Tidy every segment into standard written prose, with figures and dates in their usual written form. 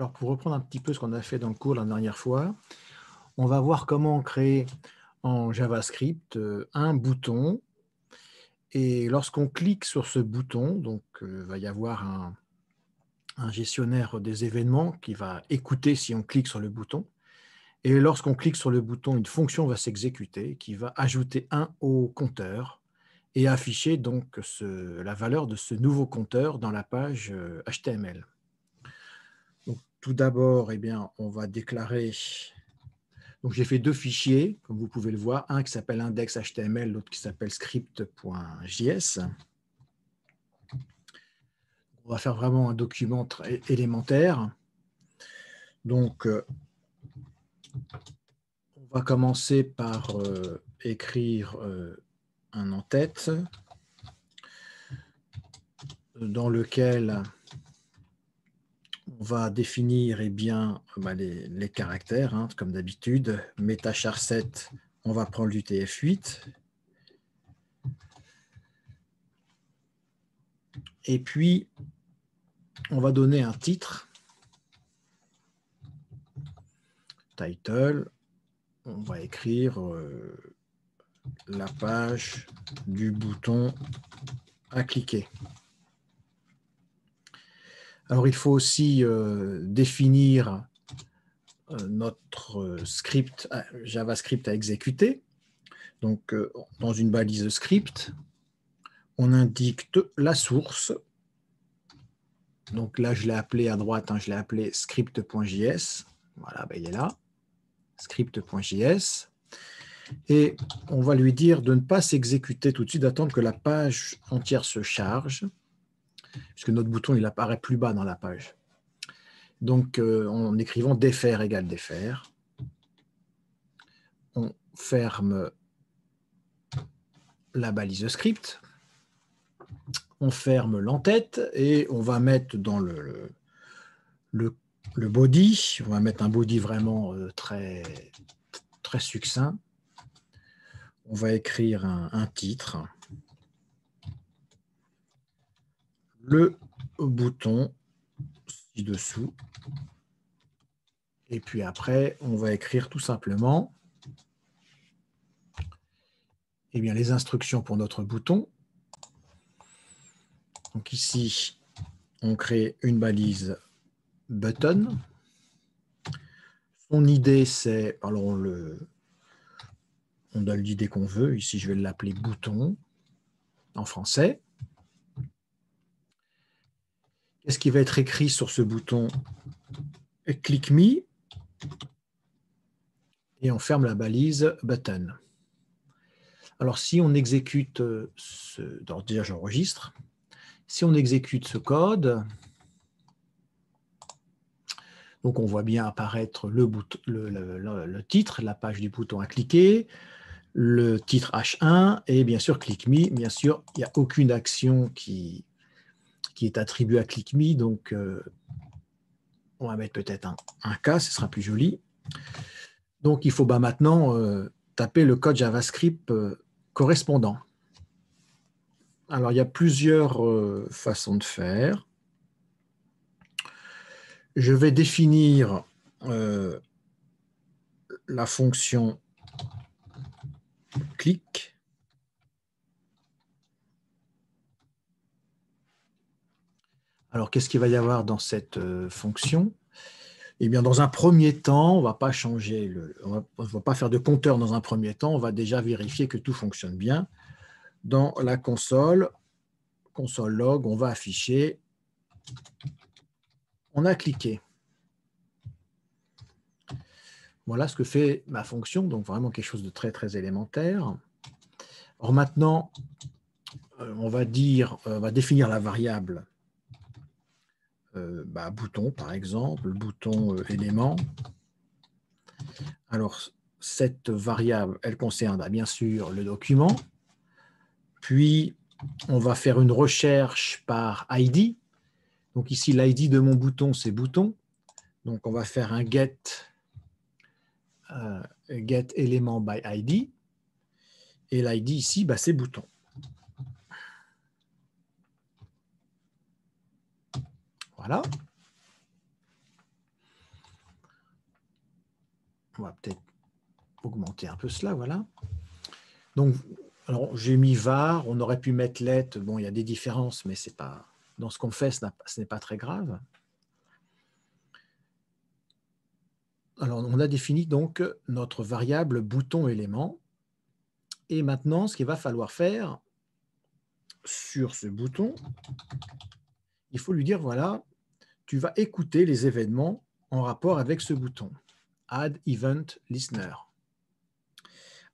Alors, pour reprendre un petit peu ce qu'on a fait dans le cours la dernière fois, on va voir comment créer en JavaScript un bouton. Et lorsqu'on clique sur ce bouton, donc il va y avoir un gestionnaire des événements qui va écouter si on clique sur le bouton. Et lorsqu'on clique sur le bouton, une fonction va s'exécuter qui va ajouter 1 au compteur et afficher donc la valeur de ce nouveau compteur dans la page HTML. Donc, tout d'abord, eh bien, on va déclarer. Donc, j'ai fait deux fichiers, comme vous pouvez le voir, un qui s'appelle index.html, l'autre qui s'appelle script.js. On va faire vraiment un document très élémentaire. Donc, on va commencer par écrire un en-tête dans lequel on va définir bien, les caractères, hein, comme d'habitude. Meta_char7, on va prendre l'UTF-8. Et puis, on va donner un titre. Title. On va écrire la page du bouton à cliquer. Alors, il faut aussi définir notre script JavaScript à exécuter. Donc, dans une balise script, on indique la source. Donc là, je l'ai appelé à droite, hein, je l'ai appelé script.js. Voilà, il est là, script.js. Et on va lui dire de ne pas s'exécuter tout de suite, d'attendre que la page entière se charge, puisque notre bouton il apparaît plus bas dans la page. Donc, en écrivant défaire égale défaire, on ferme la balise script, on ferme l'entête et on va mettre dans le body, on va mettre un body vraiment très, très succinct. On va écrire un titre, le bouton ci-dessous, et puis après, on va écrire tout simplement les instructions pour notre bouton. Donc ici, on crée une balise button. Son ID, c'est, alors on donne l'idée qu'on veut. Ici, je vais l'appeler bouton en français. Qu'est-ce qui va être écrit sur ce bouton? Click me. Et on ferme la balise button. Alors, si on exécute déjà j'enregistre. Si on exécute ce code, donc on voit bien apparaître le titre, la page du bouton à cliquer, le titre H1 et bien sûr click me. Bien sûr, il n'y a aucune action qui est attribuée à click me, donc on va mettre peut-être un K, ce sera plus joli. Donc il faut maintenant taper le code JavaScript correspondant. Alors il y a plusieurs façons de faire. Je vais définir la fonction click. Alors, qu'est-ce qu'il va y avoir dans cette fonction? Eh bien, dans un premier temps, on ne va pas changer, on va pas faire de compteur dans un premier temps, on va déjà vérifier que tout fonctionne bien. Dans la console log, on va afficher, on a cliqué. Voilà ce que fait ma fonction, donc vraiment quelque chose de très, très élémentaire. Alors maintenant, on va définir la variable bouton, par exemple, bouton élément. Alors, cette variable, elle concerne bien sûr le document. Puis, on va faire une recherche par ID. Donc ici, l'ID de mon bouton, c'est bouton. Donc, on va faire un get element by ID. Et l'ID ici, c'est bouton. Voilà. On va peut-être augmenter un peu cela, voilà. Donc, alors j'ai mis var, on aurait pu mettre let. Bon, il y a des différences, mais c'est pas, dans ce qu'on fait, ce n'est pas très grave. Alors, on a défini donc notre variable bouton élément. Et maintenant, ce qu'il va falloir faire sur ce bouton, il faut lui dire, voilà, tu vas écouter les événements en rapport avec ce bouton. Add Event Listener.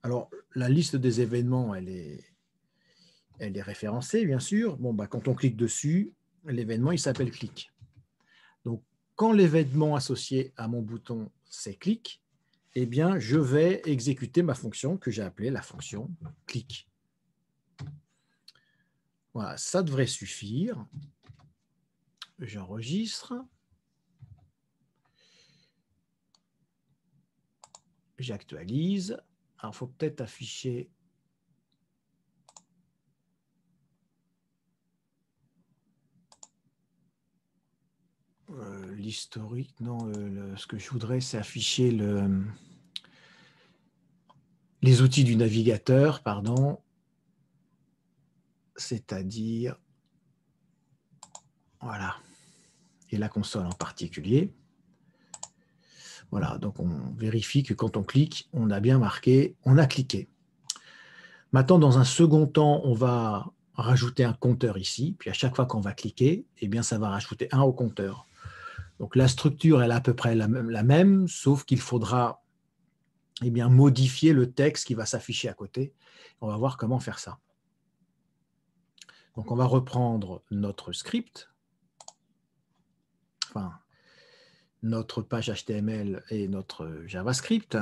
Alors, la liste des événements, elle est référencée, bien sûr. Bon, bah, quand on clique dessus, l'événement, il s'appelle clic. Donc, quand l'événement associé à mon bouton, c'est clic, eh bien, je vais exécuter ma fonction que j'ai appelée la fonction clic. Voilà, ça devrait suffire. J'enregistre. J'actualise. Alors, il faut peut-être afficher l'historique. Non, ce que je voudrais, c'est afficher les outils du navigateur, pardon. C'est-à-dire, voilà, et la console en particulier. Voilà, donc on vérifie que quand on clique, on a bien marqué, on a cliqué. Maintenant, dans un second temps, on va rajouter un compteur ici, puis à chaque fois qu'on va cliquer, eh bien, ça va rajouter 1 au compteur. Donc la structure, elle est à peu près la même, sauf qu'il faudra eh bien, modifier le texte qui va s'afficher à côté. On va voir comment faire ça. Donc on va reprendre notre script, enfin, notre page HTML et notre JavaScript.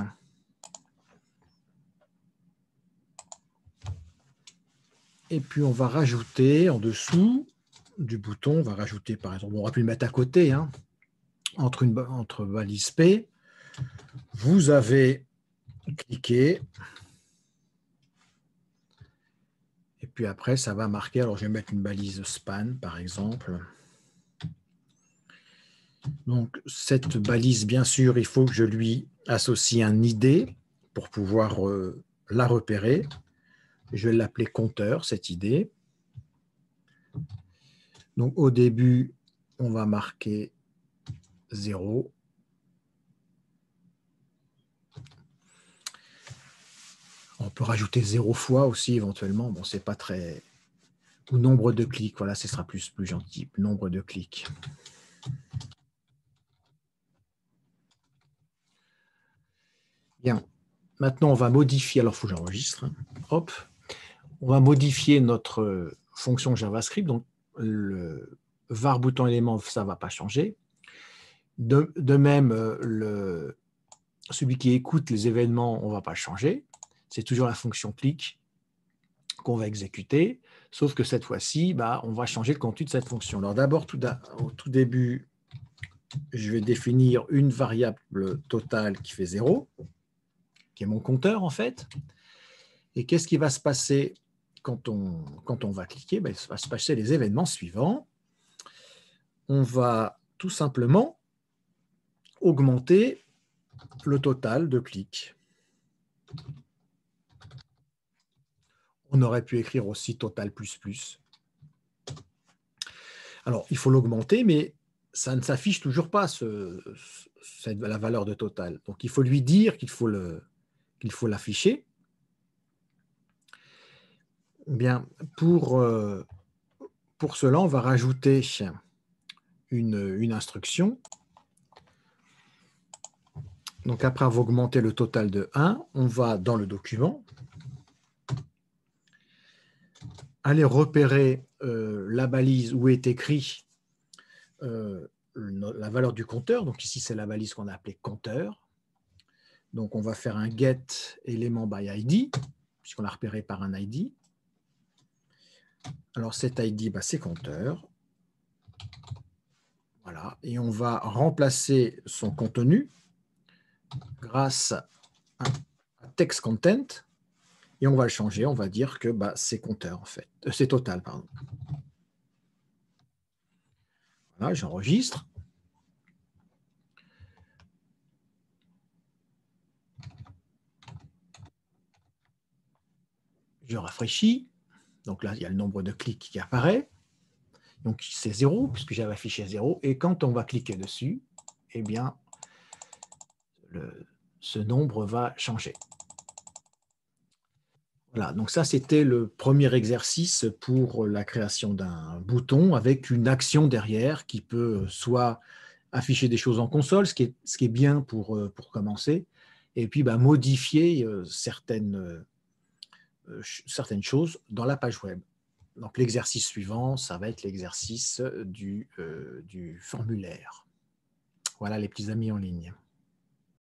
Et puis, on va rajouter en dessous du bouton, on va rajouter, par exemple, on aurait pu le mettre à côté, hein, entre balise P, vous avez cliqué, et puis après, ça va marquer, alors je vais mettre une balise span, par exemple. Donc, cette balise, bien sûr, il faut que je lui associe un ID pour pouvoir la repérer. Je vais l'appeler compteur, cette ID. Donc, au début, on va marquer 0. On peut rajouter 0 fois aussi, éventuellement. Bon, c'est pas très... Ou nombre de clics, voilà, ce sera plus gentil. Nombre de clics. Bien. Maintenant, on va modifier... Alors, il faut que j'enregistre. Hop. On va modifier notre fonction JavaScript. Donc, le var bouton élément, ça ne va pas changer. De même, celui qui écoute les événements, on ne va pas changer. C'est toujours la fonction clic qu'on va exécuter, sauf que cette fois-ci, bah, on va changer le contenu de cette fonction. Alors d'abord, au tout début, je vais définir une variable totale qui fait 0, qui est mon compteur en fait. Et qu'est-ce qui va se passer quand on va cliquer? Ben, il va se passer les événements suivants. On va tout simplement augmenter le total de clics. On aurait pu écrire aussi total plus plus. Alors, il faut l'augmenter, mais ça ne s'affiche toujours pas, la valeur de total. Donc, il faut lui dire qu'il faut l'afficher. Bien, pour cela, on va rajouter une instruction. Donc, après avoir augmenté le total de 1, on va dans le document, aller repérer la balise où est écrit la valeur du compteur. Donc, ici, c'est la balise qu'on a appelée compteur. Donc, on va faire un get élément by ID, puisqu'on l'a repéré par un ID. Alors, cet ID, bah, c'est compteur. Voilà. Et on va remplacer son contenu grâce à text content. Et on va le changer. On va dire que bah, c'est compteur, en fait. C'est total, pardon. Voilà, j'enregistre. Je rafraîchis. Donc là, il y a le nombre de clics qui apparaît. Donc c'est 0, puisque j'avais affiché 0. Et quand on va cliquer dessus, eh bien, ce nombre va changer. Voilà, donc ça, c'était le premier exercice pour la création d'un bouton avec une action derrière qui peut soit afficher des choses en console, ce qui est bien pour commencer, et puis bah, modifier certaines choses dans la page web. Donc l'exercice suivant, ça va être l'exercice du formulaire. Voilà les petits amis en ligne.